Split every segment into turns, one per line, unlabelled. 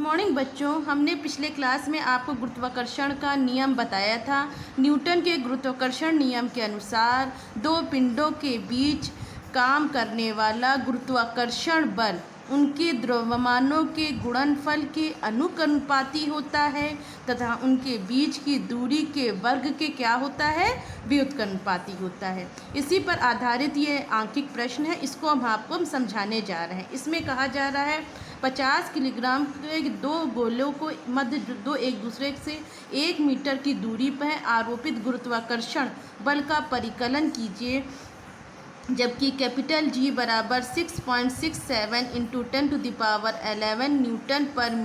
Morning बच्चों, हमने पिछले क्लास में आपको गुरुत्वाकर्षण का नियम बताया था। न्यूटन के गुरुत्वाकर्षण नियम के अनुसार दो पिंडों के बीच काम करने वाला गुरुत्वाकर्षण बल उनके द्रव्यमानों के गुणनफल के अनुकनुपाती होता है तथा उनके बीच की दूरी के वर्ग के क्या होता है, व्युत्क्रमानुपाती होता है। इसी पर आधारित ये आंकिक प्रश्न है, इसको हम आपको समझाने जा रहे हैं। इसमें कहा जा रहा है 50 किलोग्राम के दो गोलों को मध्य दो एक दूसरे से 1 मीटर की दूरी पर आरोपित गुरुत्वाकर्षण बल का परिकलन कीजिए, जबकि कैपिटल जी बराबर 6.67 इंटू 10⁻11 न्यूटन पर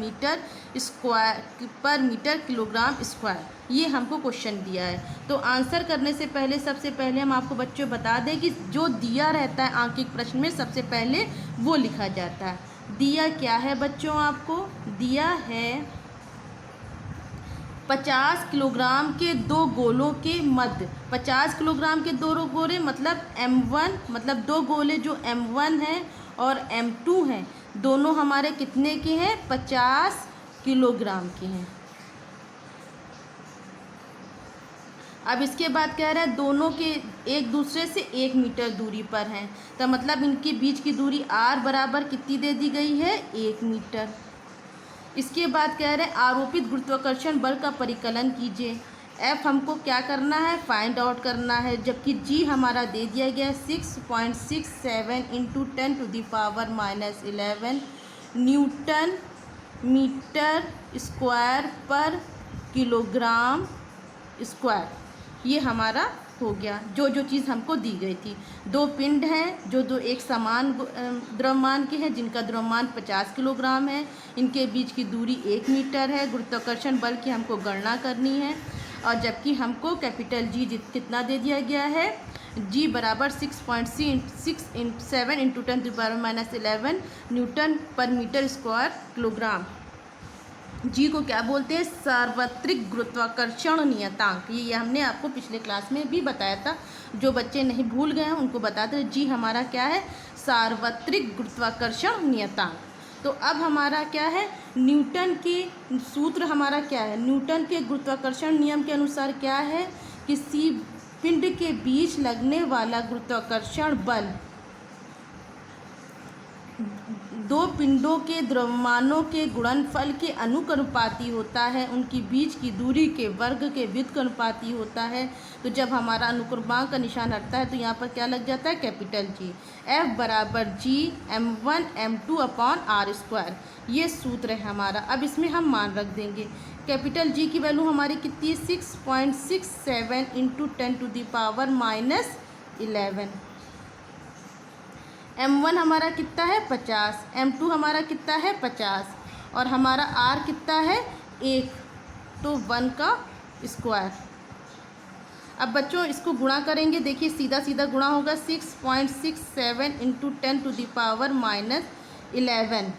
मीटर किलोग्राम स्क्वायर। ये हमको क्वेश्चन दिया है। तो आंसर करने से पहले सबसे पहले हम आपको बच्चों बता दें कि जो दिया रहता है आंकिक प्रश्न में सबसे पहले वो लिखा जाता है। दिया क्या है बच्चों, आपको दिया है 50 किलोग्राम के दो गोलों के मध्य। 50 किलोग्राम के दो गोले मतलब M1, मतलब दो गोले जो M1 हैं और M2 हैं, दोनों हमारे कितने के हैं, 50 किलोग्राम के हैं। अब इसके बाद कह रहा है दोनों के एक दूसरे से 1 मीटर दूरी पर हैं, तो मतलब इनके बीच की दूरी R बराबर कितनी दे दी गई है, 1 मीटर। इसके बाद कह रहे हैं आरोपित गुरुत्वाकर्षण बल का परिकलन कीजिए। F हमको क्या करना है, फाइंड आउट करना है, जबकि G हमारा दे दिया गया 6.67 इंटू 10⁻11 न्यूटन मीटर स्क्वायर पर किलोग्राम स्क्वायर। ये हमारा हो गया जो चीज़ हमको दी गई थी। दो पिंड हैं जो दो एक समान द्रव्यमान के हैं, जिनका द्रव्यमान 50 किलोग्राम है, इनके बीच की दूरी 1 मीटर है। गुरुत्वाकर्षण बल की हमको गणना करनी है, और जबकि हमको कैपिटल जी कितना दे दिया गया है, जी बराबर 6.67 इंटू 10⁻11 न्यूटन पर मीटर स्क्वायर किलोग्राम। जी को क्या बोलते हैं, सार्वत्रिक गुरुत्वाकर्षण नियतांक। ये हमने आपको पिछले क्लास में भी बताया था, जो बच्चे नहीं भूल गए हैं उनको बताते हैं। जी हमारा क्या है, सार्वत्रिक गुरुत्वाकर्षण नियतांक। तो अब हमारा क्या है, न्यूटन के सूत्र हमारा क्या है, न्यूटन के गुरुत्वाकर्षण नियम के अनुसार क्या है, किसी पिंड के बीच लगने वाला गुरुत्वाकर्षण बल दो पिंडों के द्रव्यमानों के गुणनफल के अनुकनुपाती होता है, उनकी बीच की दूरी के वर्ग के व्युत्क्रमानुपाती होता है। तो जब हमारा अनुक्रमांक का निशान हटता है तो यहाँ पर क्या लग जाता है, कैपिटल जी। F बराबर G M1 M2 upon R square, ये सूत्र है हमारा। अब इसमें हम मान रख देंगे। कैपिटल जी की वैल्यू हमारी कितनी है, 6.67 इंटू 10⁻11। M1 हमारा कितना है, 50, M2 हमारा कितना है, 50, और हमारा R कितना है, 1, तो 1 का स्क्वायर। अब बच्चों इसको गुणा करेंगे, देखिए सीधा सीधा गुणा होगा। 6.67 इंटू 10⁻11,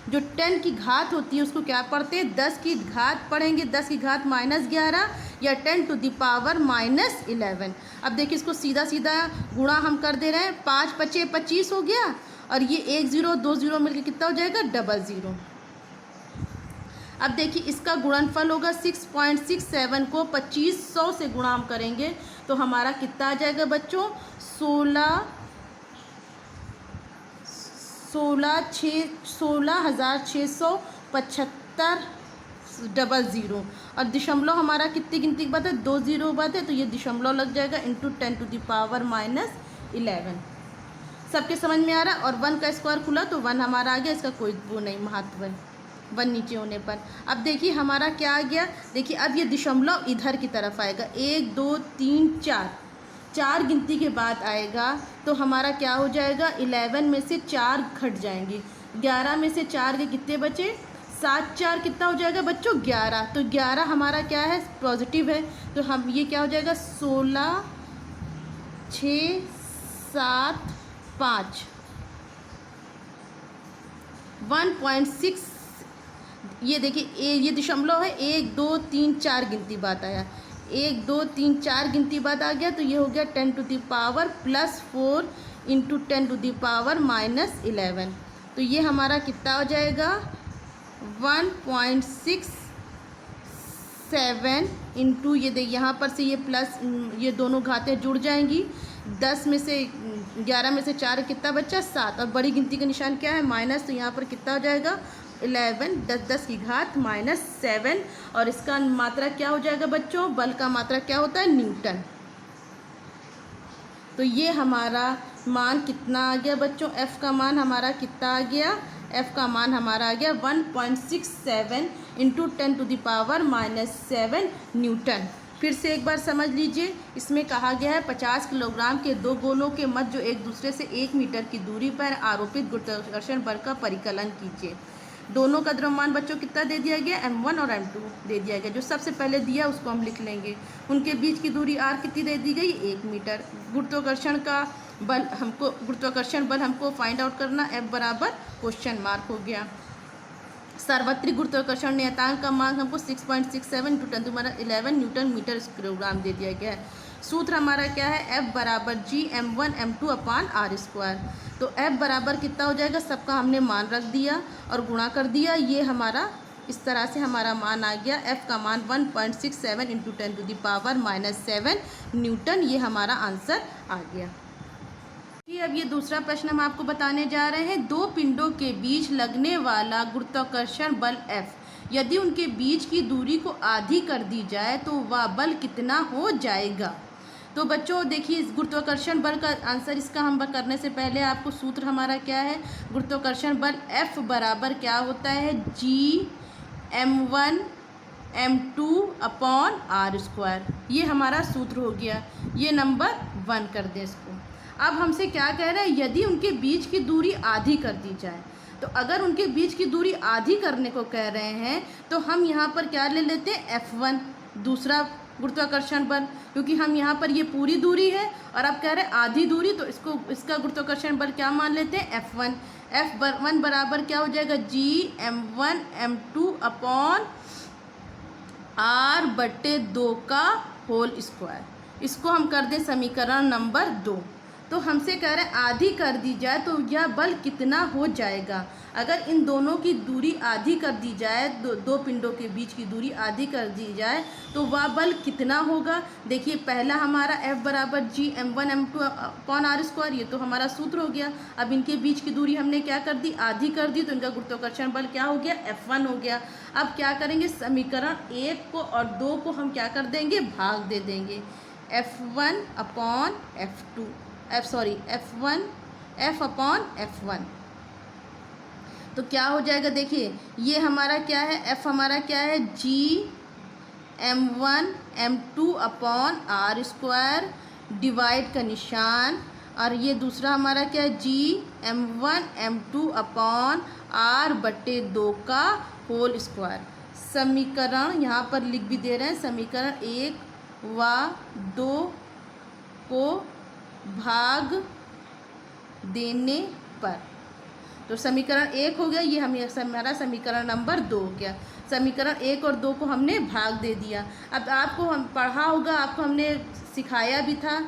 जो 10 की घात होती है उसको क्या पढ़ते हैं, 10 की घात पढ़ेंगे, 10 की घात -11 या 10⁻11। अब देखिए इसको सीधा सीधा गुणा हम कर दे रहे हैं, 5 × 5 = 25 हो गया, और ये 1 0 2 0 मिलकर कितना हो जाएगा, 00। अब देखिए इसका गुणनफल होगा 6.67 को 2500 से गुणा हम करेंगे तो हमारा कितना आ जाएगा बच्चों, 16,675 और दशमलव हमारा कितनी गिनती के बाद है, 2 0 बाद है, तो ये दशमलव लग जाएगा इंटू 10⁻11। सबके समझ में आ रहा है। और 1 का स्क्वायर खुला तो 1 हमारा आ गया, इसका कोई वो नहीं महत्व है 1 नीचे होने पर। अब देखिए हमारा क्या आ गया, देखिए अब ये दशमलव इधर की तरफ आएगा, 1 2 3 4 गिनती के बाद आएगा, तो हमारा क्या हो जाएगा, 11 में से 4 घट जाएंगे, 11 में से 4 के कितने बचे, 7 4 कितना हो जाएगा बच्चों, 11। तो 11 हमारा क्या है, पॉजिटिव है, तो हम ये क्या हो जाएगा, 16 6 7 5 1.6। ये देखिए ये दशमलव है, 1 2 3 4 गिनती बाद आया, 1 2 3 4 गिनती बाद आ गया, तो ये हो गया 10⁻+4 इंटू 10⁻−11। तो ये हमारा कितना हो जाएगा, 1.67 इंटू ये देख, यहाँ पर से ये प्लस, ये दोनों घातें जुड़ जाएंगी। 10 में से 11 में से 4 कितना बच्चा 7, और बड़ी गिनती का निशान क्या है माइनस, तो यहाँ पर कितना हो जाएगा 11, 10 की घात -7। और इसका मात्रा क्या हो जाएगा बच्चों, बल का मात्रा क्या होता है न्यूटन। तो ये हमारा मान कितना आ गया बच्चों, F का मान हमारा कितना आ गया, F का मान हमारा आ गया 1.67 इंटू 10⁻⁻7 न्यूटन। फिर से एक बार समझ लीजिए, इसमें कहा गया है 50 किलोग्राम के दो गोलों के मध्य जो एक दूसरे से 1 मीटर की दूरी पर आरोपित गुरुत्वाकर्षण बल का परिकलन कीजिए। दोनों का द्रव्यमान बच्चों कितना दे दिया गया, m1 और m2 दे दिया गया। जो सबसे पहले दिया उसको हम लिख लेंगे। उनके बीच की दूरी r कितनी दे दी गई, 1 मीटर। गुरुत्वाकर्षण बल हमको फाइंड आउट करना, F बराबर क्वेश्चन मार्क हो गया। सार्वत्रिक गुरुत्वाकर्षण नियतांक का मान हमको 6.67 इंटू 10⁻11 न्यूटन मीटर किलोग्राम दे दिया गया है। सूत्र हमारा क्या है, F बराबर G m1m2/r²। तो F बराबर कितना हो जाएगा, सबका हमने मान रख दिया और गुणा कर दिया। ये हमारा इस तरह से हमारा मान आ गया, F का मान 1.67 इंटू 10⁻⁻7 न्यूटन। ये हमारा आंसर आ गया। अब ये दूसरा प्रश्न हम आपको बताने जा रहे हैं। दो पिंडों के बीच लगने वाला गुरुत्वाकर्षण बल F, यदि उनके बीच की दूरी को आधी कर दी जाए तो वह बल कितना हो जाएगा। तो बच्चों देखिए, इस गुरुत्वाकर्षण बल का आंसर इसका हम करने से पहले आपको सूत्र हमारा क्या है, गुरुत्वाकर्षण बल F बराबर क्या होता है, G m1m2/r²। ये हमारा सूत्र हो गया। ये नंबर 1 कर दें इसको। अब हमसे क्या कह रहे हैं, यदि उनके बीच की दूरी आधी कर दी जाए। तो अगर उनके बीच की दूरी आधी करने को कह रहे हैं तो हम यहाँ पर क्या ले लेते हैं, F1 दूसरा गुरुत्वाकर्षण बल, क्योंकि हम यहाँ पर ये पूरी दूरी है और आप कह रहे हैं आधी दूरी, तो इसका गुरुत्वाकर्षण बल क्या मान लेते हैं, F1। F1 बराबर क्या हो जाएगा, G m1m2/r/2। इसको हम कर दें समीकरण नंबर 2। तो हमसे कह रहे हैं आधी कर दी जाए तो यह बल कितना हो जाएगा। अगर इन दोनों की दूरी आधी कर दी जाए, दो पिंडों के बीच की दूरी आधी कर दी जाए तो वह बल कितना होगा। देखिए, पहला हमारा F बराबर G m1m2/r², ये तो हमारा सूत्र हो गया। अब इनके बीच की दूरी हमने क्या कर दी, आधी कर दी, तो इनका गुरुत्वाकर्षण बल क्या हो गया, F1 हो गया। अब क्या करेंगे, समीकरण 1 को और 2 को हम क्या कर देंगे, भाग दे देंगे। F/F1 तो क्या हो जाएगा, देखिए ये हमारा क्या है, F हमारा क्या है, G m1m2/r², डिवाइड का निशान, और ये दूसरा हमारा क्या है, G m1m2/r/2। समीकरण यहाँ पर लिख भी दे रहे हैं, समीकरण 1 व 2 को भाग देने पर। तो समीकरण 1 हो गया, ये हमारा समीकरण नंबर 2 हो गया। समीकरण 1 और 2 को हमने भाग दे दिया। अब आपको हम पढ़ा होगा, आपको हमने सिखाया भी था,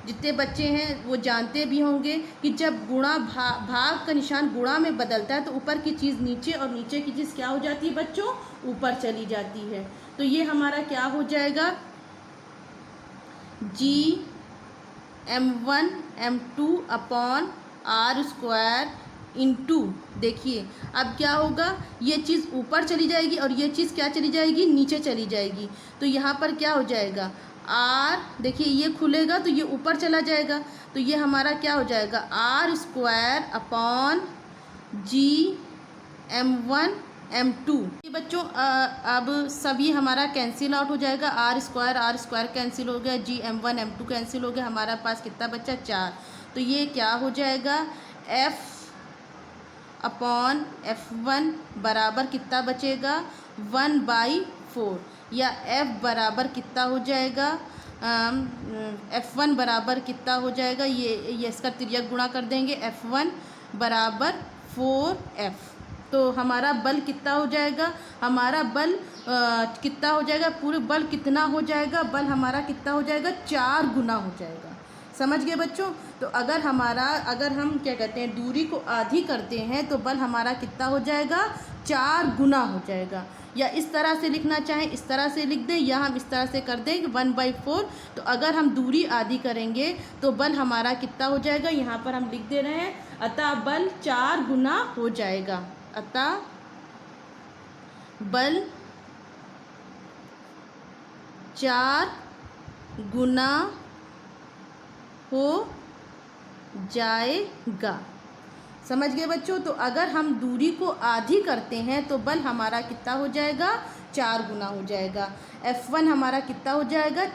जितने बच्चे हैं वो जानते भी होंगे कि जब गुणा भाग का निशान गुणा में बदलता है तो ऊपर की चीज़ नीचे और नीचे की चीज़ क्या हो जाती है बच्चों, ऊपर चली जाती है। तो ये हमारा क्या हो जाएगा, G m1m2/r² इंटू, देखिए अब क्या होगा, ये चीज़ ऊपर चली जाएगी और ये चीज़ क्या चली जाएगी, नीचे चली जाएगी। तो यहाँ पर क्या हो जाएगा, r, देखिए ये खुलेगा तो ये ऊपर चला जाएगा, तो ये हमारा क्या हो जाएगा, r²/G m1m2। ये बच्चों अब सभी हमारा कैंसिल आउट हो जाएगा, r² कैंसिल हो गया, G m1m2 कैंसिल हो गया, हमारा पास कितना बच्चा 4। तो ये क्या हो जाएगा, F/F1 बराबर कितना बचेगा, 1/4, या F बराबर कितना हो जाएगा, F1 बराबर कितना हो जाएगा, ये इसका तिर्यक गुणा कर देंगे, F1 बराबर 4F। तो हमारा बल कितना हो जाएगा, हमारा बल कितना हो जाएगा, पूरे बल कितना हो जाएगा, बल हमारा कितना हो जाएगा, 4 गुना हो जाएगा। समझ गए बच्चों। तो अगर हम क्या कहते हैं दूरी को आधी करते हैं तो बल हमारा कितना हो जाएगा, 4 गुना हो जाएगा। या इस तरह से लिखना चाहें इस तरह से लिख दें, या हम इस तरह से कर दें 1/4। तो अगर हम दूरी आधी करेंगे तो बल हमारा कितना हो जाएगा, यहाँ पर हम लिख दे रहे हैं, अतः बल 4 गुना हो जाएगा। अतः बल 4 गुना हो जाएगा। समझ गए बच्चों। तो अगर हम दूरी को आधी करते हैं तो बल हमारा कितना हो जाएगा, 4 गुना हो जाएगा। F1 हमारा कितना हो जाएगा,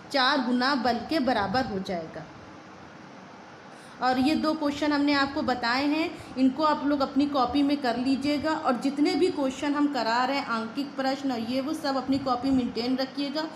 4 गुना बल के बराबर हो जाएगा। और ये 2 क्वेश्चन हमने आपको बताए हैं, इनको आप लोग अपनी कॉपी में कर लीजिएगा। और जितने भी क्वेश्चन हम करा रहे हैं, आंकिक प्रश्न और ये वो सब अपनी कॉपी मेंटेन रखिएगा।